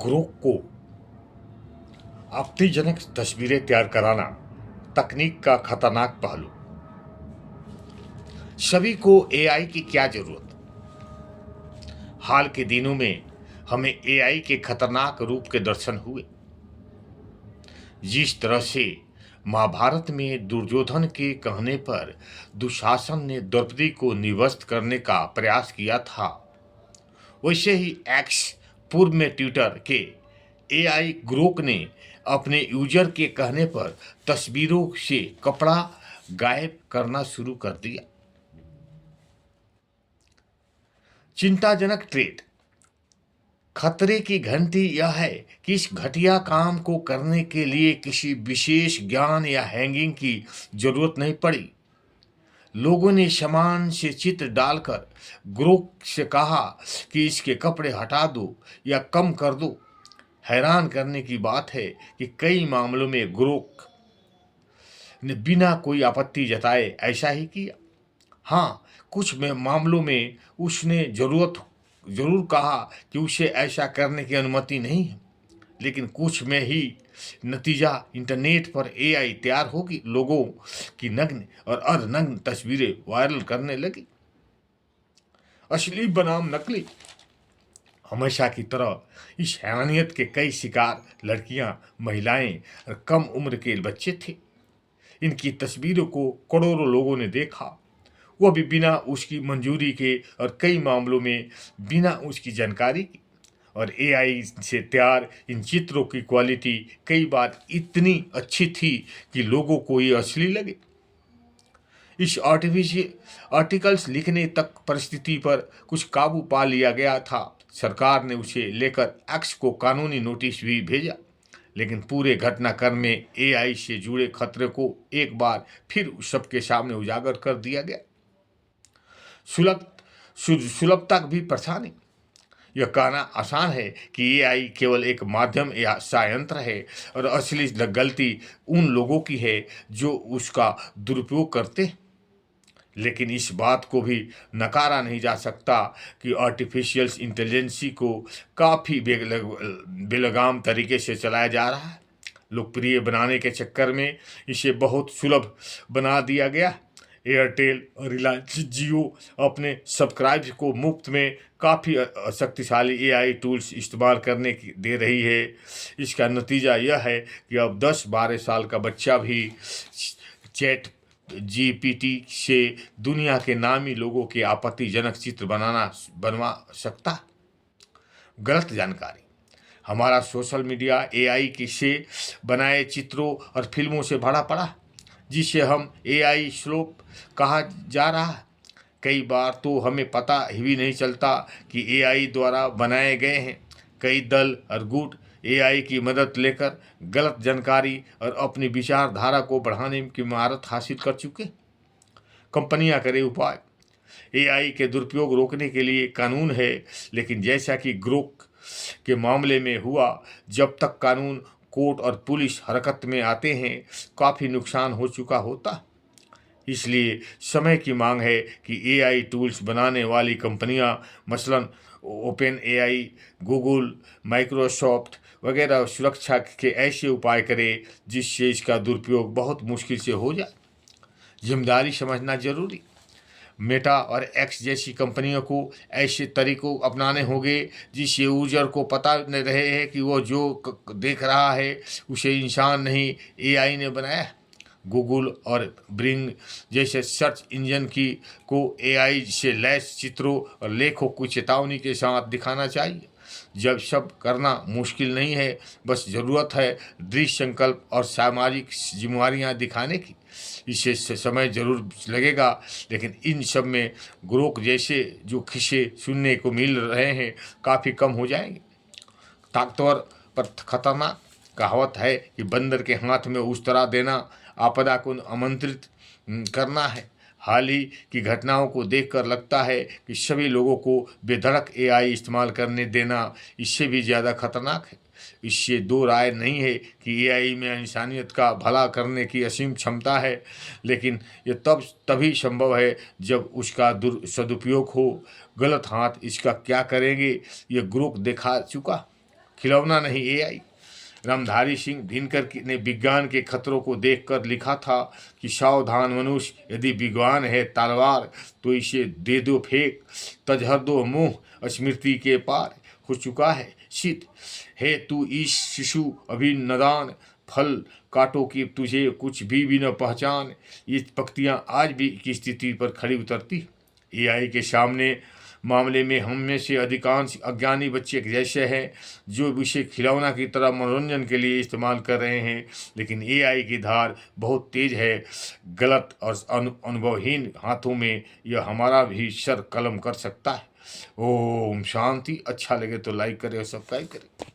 Grok को आपत्तिजनक तस्वीरें तैयार कराना तकनीक का खतरनाक पहलू। सभी को एआई की क्या जरूरत। हाल के दिनों में हमें एआई के खतरनाक रूप के दर्शन हुए। जिस तरह से महाभारत में दुर्योधन के कहने पर दुशासन ने द्रौपदी को निवस्त करने का प्रयास किया था, वैसे ही एक्स पूर्व में ट्विटर के एआई ग्रोक ने अपने यूजर के कहने पर तस्वीरों से कपड़ा गायब करना शुरू कर दिया। चिंताजनक ट्रेड। खतरे की घंटी यह है कि इस घटिया काम को करने के लिए किसी विशेष ज्ञान या हैंगिंग की जरूरत नहीं पड़ी। लोगों ने सामान से चित्र डालकर ग्रोक से कहा कि इसके कपड़े हटा दो या कम कर दो। हैरान करने की बात है कि कई मामलों में ग्रोक ने बिना कोई आपत्ति जताए ऐसा ही किया। हाँ, कुछ में मामलों में उसने जरूर कहा कि उसे ऐसा करने की अनुमति नहीं है, लेकिन कुछ में ही नतीजा इंटरनेट पर एआई तैयार होगी लोगों की नग्न और अर्धनग्न तस्वीरें वायरल करने लगी। असली बनाम नकली। हमेशा की तरह इस हैवानियत के कई शिकार लड़कियां, महिलाएं और कम उम्र के बच्चे थे। इनकी तस्वीरों को करोड़ों लोगों ने देखा, वह भी बिना उसकी मंजूरी के और कई मामलों में बिना उसकी जानकारी की। और एआई से तैयार इन चित्रों की क्वालिटी कई बार इतनी अच्छी थी कि लोगों को ये असली लगे। इस आर्टिकल्स लिखने तक परिस्थिति पर कुछ काबू पा लिया गया था। सरकार ने उसे लेकर एक्स को कानूनी नोटिस भी भेजा, लेकिन पूरे घटनाक्रम में एआई से जुड़े खतरे को एक बार फिर सबके सामने उजागर कर दिया गया। सुलभता भी परेशानी। यह कहना आसान है कि एआई केवल एक माध्यम या संयंत्र है और असली गलती उन लोगों की है जो उसका दुरुपयोग करते हैं। लेकिन इस बात को भी नकारा नहीं जा सकता कि आर्टिफिशियल इंटेलिजेंसी को काफ़ी बेलगाम तरीके से चलाया जा रहा है। लोकप्रिय बनाने के चक्कर में इसे बहुत सुलभ बना दिया गया। एयरटेल और रिलायंस जियो अपने सब्सक्राइब को मुफ्त में काफ़ी शक्तिशाली एआई टूल्स इस्तेमाल करने की दे रही है। इसका नतीजा यह है कि अब 10-12 साल का बच्चा भी चैट जीपीटी से दुनिया के नामी लोगों के आपत्तिजनक चित्र बनवा सकता। गलत जानकारी। हमारा सोशल मीडिया एआई से बनाए चित्रों और फिल्मों से भरा पड़ा, जिसे हम एआई स्लोप कहा जा रहा है। कई बार तो हमें पता ही नहीं चलता कि एआई द्वारा बनाए गए हैं। कई दल और गुट एआई की मदद लेकर गलत जानकारी और अपनी विचारधारा को बढ़ाने की महारत हासिल कर चुके। कंपनियां करें उपाय। एआई के दुरुपयोग रोकने के लिए कानून है, लेकिन जैसा कि ग्रोक के मामले में हुआ, जब तक कानून, कोर्ट और पुलिस हरकत में आते हैं, काफ़ी नुकसान हो चुका होता। इसलिए समय की मांग है कि एआई टूल्स बनाने वाली कंपनियां, मसलन ओपन एआई, गूगल, माइक्रोसॉफ्ट वगैरह सुरक्षा के ऐसे उपाय करें जिससे इसका दुरुपयोग बहुत मुश्किल से हो जाए। जिम्मेदारी समझना जरूरी। मेटा और एक्स जैसी कंपनियों को ऐसे तरीकों अपनाने होंगे जिससे यूजर को पता न रहे है कि वो जो देख रहा है उसे इंसान नहीं एआई ने बनाया। गूगल और ब्रिंग जैसे सर्च इंजन को एआई से लैस चित्रों और लेखों को चेतावनी के साथ दिखाना चाहिए। जब सब करना मुश्किल नहीं है, बस ज़रूरत है दृढ़ संकल्प और सामाजिक जिम्मेवारियाँ दिखाने की। इससे समय जरूर लगेगा, लेकिन इन सब में ग्रोक जैसे जो खिस्से सुनने को मिल रहे हैं काफ़ी कम हो जाएंगे। ताकतवर पर खतरनाक। कहावत है कि बंदर के हाथ में उस तरह देना आपदा को आमंत्रित करना है। हाल ही की घटनाओं को देखकर लगता है कि सभी लोगों को बेधड़क एआई इस्तेमाल करने देना इससे भी ज़्यादा खतरनाक है। इससे दो राय नहीं है कि एआई में इंसानियत का भला करने की असीम क्षमता है, लेकिन ये तभी संभव है जब उसका सदुपयोग हो। गलत हाथ इसका क्या करेंगे ये ग्रुप दिखा चुका। खिलौना नहीं एआई। रामधारी सिंह दिनकर ने विज्ञान के खतरों को देखकर लिखा था कि सावधान मनुष्य, यदि विज्ञान है तलवार तो इसे दे दो फेंक, तजहर दो मुंह स्मृति के पार, हो चुका है शीत है तू इस शिशु अभी नदान, फल काटो कि तुझे कुछ भी न पहचान। ये पंक्तियाँ आज भी की स्थिति पर खड़ी उतरती। एआई के सामने मामले में हम में से अधिकांश अज्ञानी बच्चे जैसे हैं जो इसे खिलौना की तरह मनोरंजन के लिए इस्तेमाल कर रहे हैं, लेकिन एआई की धार बहुत तेज है। गलत और अनुभवहीन हाथों में यह हमारा भी सर कलम कर सकता है। ओम शांति। अच्छा लगे तो लाइक करें और सब्सक्राइब करें।